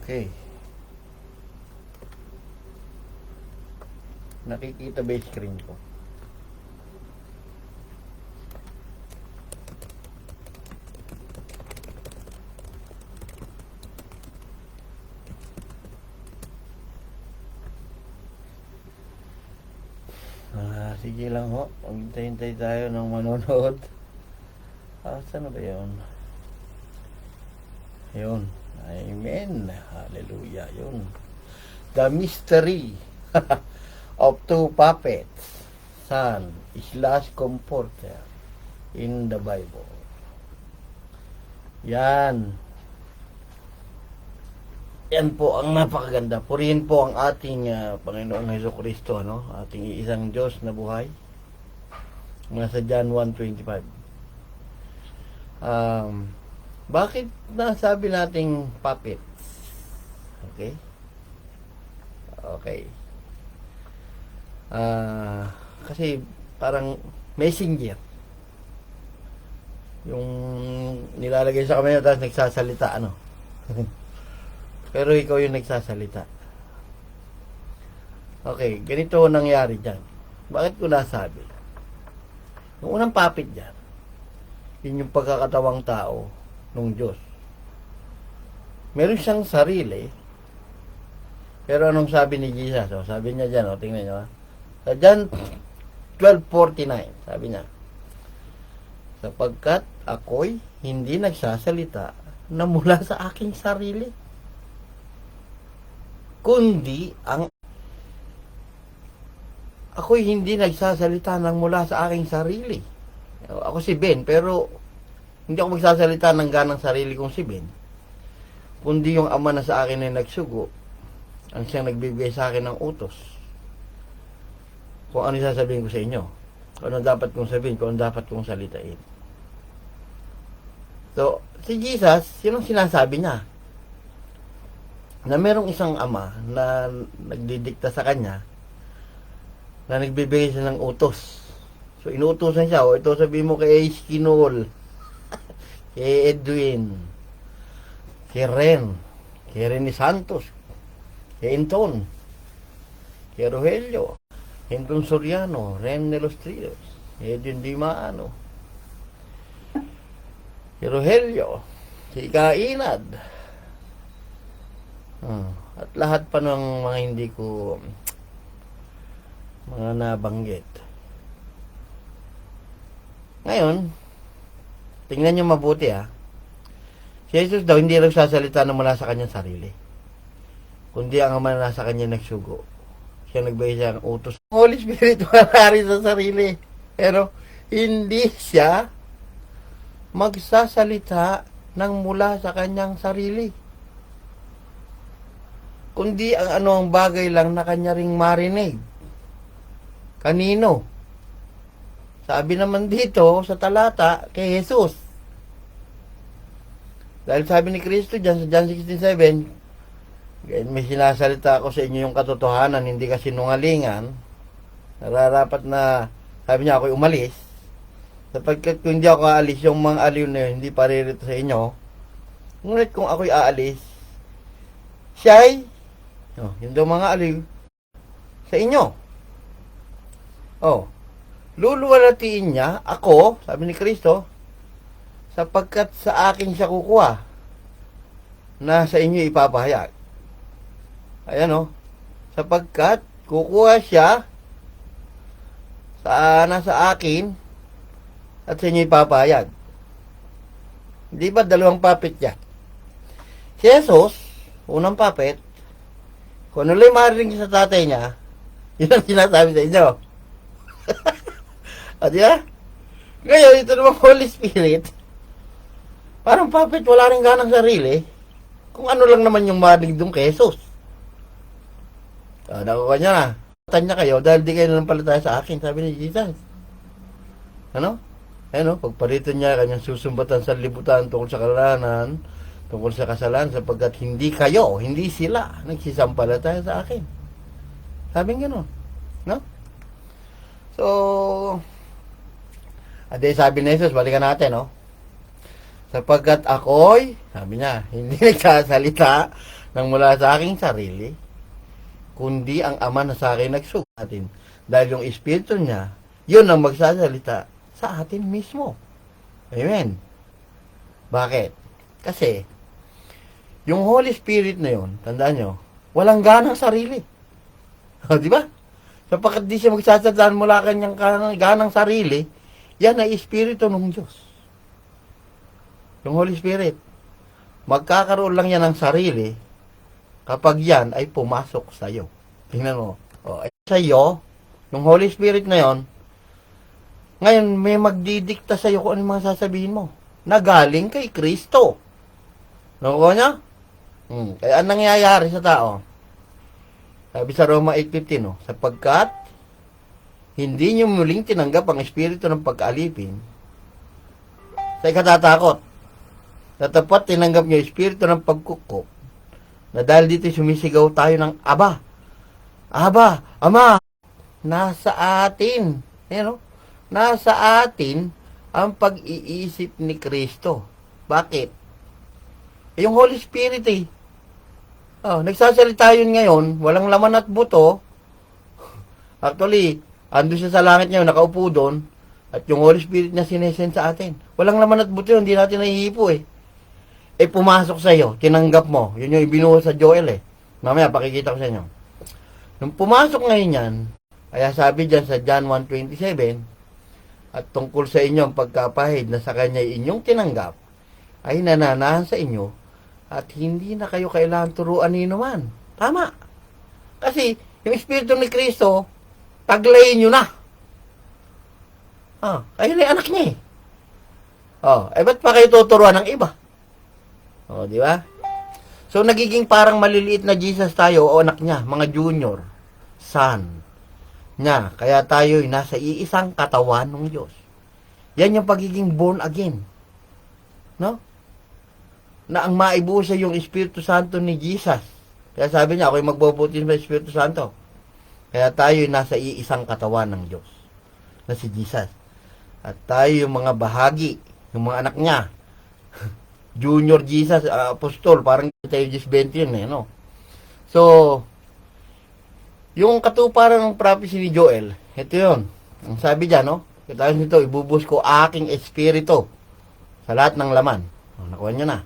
Okay. Nakikita ba yung screen ko? Sige lang ho. Maghintay-hintay tayo ng manonood. Saan na ba yun? Yun. Amen. Hallelujah. Yun. The mystery of two puppets. Son is last comforter in the Bible. Yan. Yan po ang napakaganda. Purihin po ang ating Panginoong Hesukristo, no? Ating isang Diyos na buhay. Nasa John 1:25. Bakit nasabi nating puppets? Okay? Okay. Kasi parang messenger. Yung nilalagay sa kamay tapos nagsasalita, ano? Pero ikaw yung nagsasalita. Okay, ganito nangyari dyan. Bakit ko nasabi? Yung unang puppet dyan, yun yung pagkakatawang tao ng Diyos. Meron siyang sarili, pero anong sabi ni Jesus? O, sabi niya dyan, o, tingnan nyo. Sa John 12:49, sabi niya, sapagkat ako'y hindi nagsasalita na mula sa aking sarili, kundi ako'y hindi nagsasalita ng mula sa aking sarili. Ako si Ben, pero hindi ako magsasalita ng ganang sarili kong si Ben, kundi yung Ama na sa akin ay nagsugo, ang siyang nagbibigay sa akin ng utos. Kung ano sasabihin ko sa inyo, kung ano dapat kong sabihin, kung ano dapat kong salitain. So, si Jesus, yun ang sinasabi niya, na merong isang ama na nagdidikta sa kanya, na nagbibigay siya ng utos. So, inuutosan siya, o ito sabihin mo kay Eskinol, kay Edwin, kay Ren, kay Rene Santos, kay Enton, kay Rogelio, Enton Soriano, Ren de los Trios, Edwin Dimano, kay Rogelio, kay Kainad, at lahat pa ng mga hindi ko mga nabanggit. Ngayon, tingnan nyo mabuti si Jesus daw hindi nagsasalita na mula sa kanyang sarili, kundi ang Ama na sa kanya nagsugo. Siya nagbigay siya ng utos. Holy Spirit wala rin sa sarili, pero hindi siya magsasalita ng mula sa kanyang sarili, kundi ang anong bagay lang na kanya ring marinig. Kanino? Sabi naman dito sa talata kay Jesus. Dahil sabi ni Kristo dyan sa John 16:7, may sinasalita ako sa inyo yung katotohanan, hindi ka sinungalingan. Nararapat na, sabi niya, ako'y umalis. Sapagkat kung hindi ako aalis, yung mga aliw na yun, hindi paririto sa inyo. Ngunit kung ako'y aalis, siya'y yung daw mga aliw sa inyo. Luluwalatiin niya ako, sabi ni Kristo, sapagkat sa akin siya kukuha, na sa inyo ipapahayag. Ayan sapagkat kukuha siya nasa akin at sa inyo ipapahayag. Hindi ba dalawang puppet yan? Si Jesus, unang puppet, kung ano lang marinig sa tatay niya, yun ang sinasabi sa inyo. Diba? Ngayon, ito naman Holy Spirit, parang puppet, wala rin ganang sarili, kung ano lang naman yung marinig doon kay Jesus. Nakuha niya na. Tanya kayo, dahil di kayo nanampalataya sa akin, sabi ni Jesus. Pagparito niya, kanyang susumbatan sa libutan tungkol sa kasalanan, tungkol sa kasalanan, sapagkat hindi kayo, hindi sila, nagsisampalataya sa akin. Sabi nga no? So, sabi ni Jesus, balikan natin, sapagkat ako'y, sabi niya, hindi nagsasalita nang mula sa aking sarili, kundi ang Ama na sa akin nagsugatin. Dahil yung Espiritu niya, yun ang magsasalita sa atin mismo. Amen. Bakit? Kasi, yung Holy Spirit na yun, tandaan nyo, walang ganang sarili. Di ba? Sapagkat di siya magsasalita mula kanyang ganang sarili, yan ay Espiritu ng Diyos. Yung Holy Spirit. Magkakaroon lang yan ng sarili kapag yan ay pumasok sa iyo. Tingnan mo. Sa iyo, yung Holy Spirit na yon, ngayon may magdidikta sa iyo kung ano mga sasabihin mo na galing kay Kristo. Nakuha niya? Kaya anong nangyayari sa tao? Sabi sa Roma 8:15, no? Sapagkat hindi niyo muling tinanggap ang espiritu ng pag-alipin sa ikatatakot. Tatapat tinanggap niyo espiritu ng pagkukup na dahil dito sumisigaw tayo ng Aba. Aba, Ama, nasa atin. Ayan, no? Nasa atin ang pag-iisip ni Kristo. Bakit? Yung Holy Spirit nagsasalita yun ngayon, walang laman at buto. Actually, ando siya sa langit ngayon, nakaupo doon, at yung Holy Spirit na sinesend sa atin. Walang laman at buto yun, hindi natin nahihipo pumasok sa iyo, tinanggap mo. Yun yung ibinuhos sa Joel Mamaya, pakikita ko sa inyo. Nung pumasok ngayon yan, kaya sabi dyan sa John 1:27, at tungkol sa inyo ang pagkapahid na sa kanya inyong tinanggap, ay nananahan sa inyo, at hindi na kayo kailangan turuan ni naman. Tama. Kasi, yung Espiritu ni Kristo, taglayin nyo na. Kayo na yung anak niya ba't pa kayo tuturuan ng iba? Di ba? So, nagiging parang maliliit na Jesus tayo o anak niya, mga junior, son niya. Kaya tayo'y nasa iisang katawan ng Diyos. Yan yung pagiging born again. No? Na ang maibusa yung Espiritu Santo ni Jesus. Kaya sabi niya, ako'y magbobotin sa Espiritu Santo. Kaya tayo'y nasa iisang katawan ng Diyos, na si Jesus. At tayo yung mga bahagi, yung mga anak niya. Junior Jesus, apostol, parang tayo Jesus 20 yun no? So, yung katuparan ng prophecy ni Joel, ito yun. Ang sabi dyan, no? Katapos nito, ibubus ko aking espiritu sa lahat ng laman. Nakuha nyo na.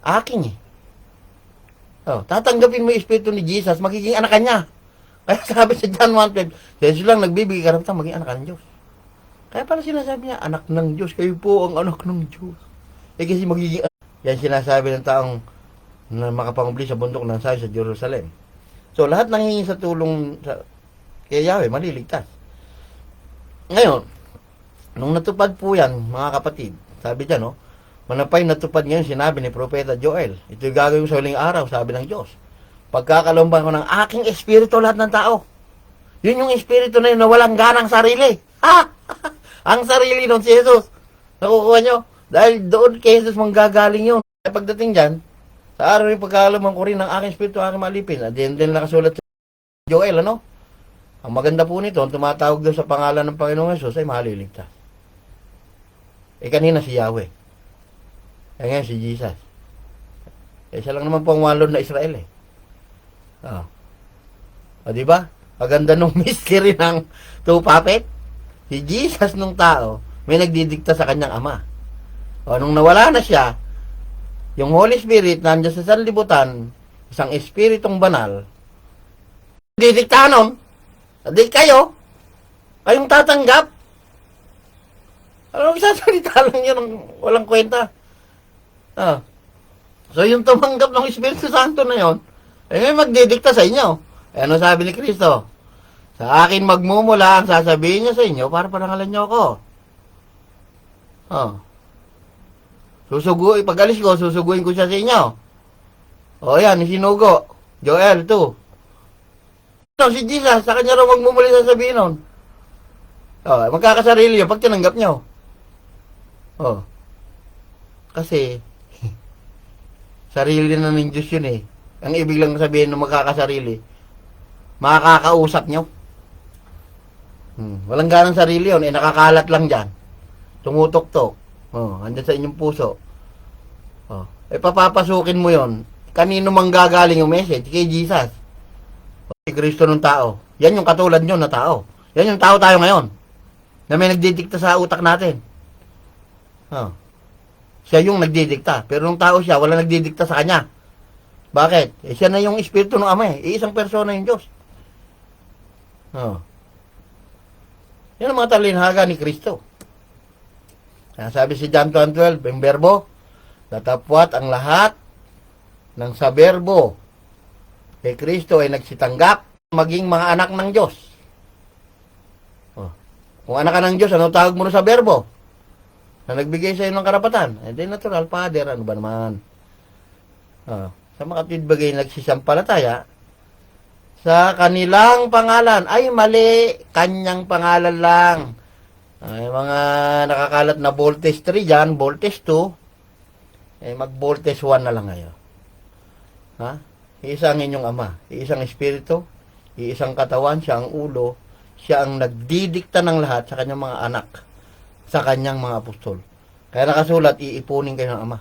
Aking tatanggapin mo yung espiritu ni Jesus, magiging anak ka niya. Kaya sabi sa John 1:12, Jesus lang nagbibigay karapatan maging anak ka ng Diyos. Kaya pala sinasabi niya, anak ng Diyos, kayo po ang anak ng Diyos. Kasi magiging yan sinasabi ng taong na makapangubli sa bundok ng sayo sa Jerusalem. So, lahat nanghingi sa tulong kay Yahweh, maliligtas. Ngayon, nung natupad po yan, mga kapatid, sabi dyan, manapay natupad ngayon, sinabi ni Propeta Joel, ito'y gagawin sa huling araw, sabi ng Diyos. Pagkakalumban ko ng aking espiritu lahat ng tao. Yun yung espiritu na yun na walang ganang sarili. Ang sarili nun si Jesus. Nakukuha nyo? Dahil doon kay Jesus manggagaling yun. Pagdating dyan, sa araw yung pagkakalaman ko rin ng aking espiritu, aking malipin. At din nakasulat sa Joel, Ang maganda po nito, ang tumatawag doon sa pangalan ng Panginoong Jesus ay maliligtas. Kanina si Yahweh. Ngayon si Jesus. Siya lang naman po ang walon na Israel diba? Maganda nung mystery ng two puppet. Si Jesus nung tao, may nagdidikta sa kanyang ama. Nung nawala na siya, yung Holy Spirit nandiyan sa sanlibutan, isang espiritong banal, didikta nun, di kayong tatanggap. Sasalita lang yun, walang kwenta. So yung tumanggap ng Espiritu Santo na yun, may magdidikta sa inyo. Ano sabi ni Kristo? Sa akin magmumula ang sasabihin niya sa inyo para parangalan niyo ako. Pag alis ko, susuguin ko siya sa inyo. Yan, sinugo. Joel 2. Si Jesus, sa kanya raw magmumuli sasabihin nun. Magkakasarili yun pag tinanggap niyo. Kasi, sarili na ng Diyos yun Ang ibig lang sabihin ng magkakasarili, makakausap nyo. Walang ganang sarili yun. Nakakalat lang dyan. Tumutok-tok. Andyan sa inyong puso. papapasukin mo yon. Kanino manggagaling yung message? Kay Jesus. O si Kristo ng tao. Yan yung katulad nyo na tao. Yan yung tao tayo ngayon. Na may nagdidikta sa utak natin. Oh. Siya yung nagdidikta. Pero nung tao siya, wala nagdidikta sa kanya. Bakit? Siya na yung espiritu ng Ama eh. Iisang persona yung Diyos. Oh. Yan ang mga talinhaga ni Kristo. Sabi si John 1:12, yung berbo, datapwat ang lahat ng sa berbo kay Kristo ay nagsitanggap maging mga anak ng Diyos. Oh. Kung anak ka ng Diyos, ano tawag mo sa berbo? Na nagbigay sa iyo ng karapatan. Hindi natural, Father, ano ba naman? Oh. Sa mga kapitbahay nagsisampalataya, sa kanilang pangalan, ay mali, kanyang pangalan lang. Ay mga nakakalat na voltage 3 dyan, voltage 2, eh mag-voltage 1 na lang ngayon. Ha? Iisa ang inyong Ama, iisang espiritu, iisang katawan, siya ang ulo, siya ang nagdidikta ng lahat sa kanyang mga anak, sa kanyang mga apostol. Kaya nakasulat, iipunin kayo ng Ama.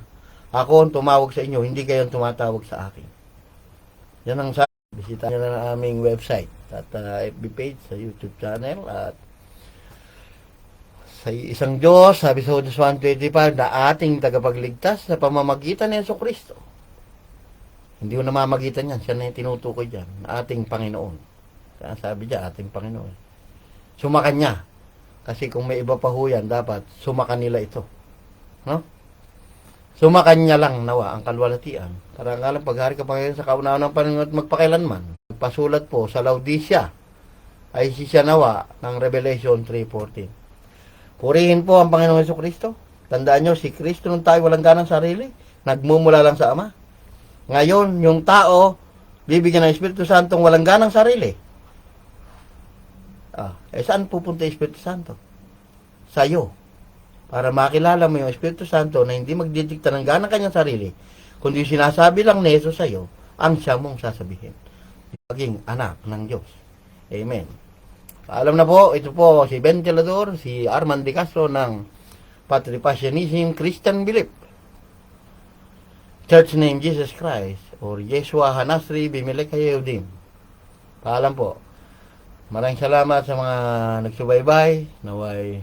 Ako ang tumawag sa inyo, hindi kayo ang tumatawag sa akin. Yan ang sabi. Bisita nyo na ng aming website at FB page, sa YouTube channel, at sa isang Diyos, sabi sa Judas 1:25, na ating tagapagligtas sa pamamagitan ni Jesucristo. Hindi ko namamagitan yan, siya na yung tinutukoy dyan, na ating Panginoon. Kaya sabi dyan, ating Panginoon. Sumakan niya. Kasi kung may iba pa ho yan, dapat sumakan nila ito. No? Sumakan niya lang nawa ang kalwalatian. Karangalang paghari ka pa ngayon sa kaunaan ng Panginoon at magpakailanman. Pasulat po sa Laodicea ay siya nawa ng Revelation 3:14. Purihin po ang Panginoong Jesucristo. Tandaan nyo, si Kristo nung tayo walang ganang sarili, nagmumula lang sa Ama. Ngayon, yung tao, bibigyan ng Espiritu Santong walang ganang sarili. Saan pupunta yung Espiritu Santo? Sa'yo. Para makilala mo yung Espiritu Santo na hindi magdidikta ng ganang kanyang sarili, kundi sinasabi lang ni Jesus sa'yo, ang siya mong sasabihin. Maging anak ng Diyos. Amen. Alam na po, ito po si Ventilador, si Arman de Castro ng Patripasyonism Christian Belief. Church name Jesus Christ or Yeshua Hanasri Bimelek Hayeudim. Paalam po. Maraming salamat sa mga nagsubaybay. Naway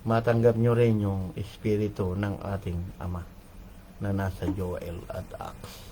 matanggap nyo rin yung espiritu ng ating Ama na nasa Joel at Acts.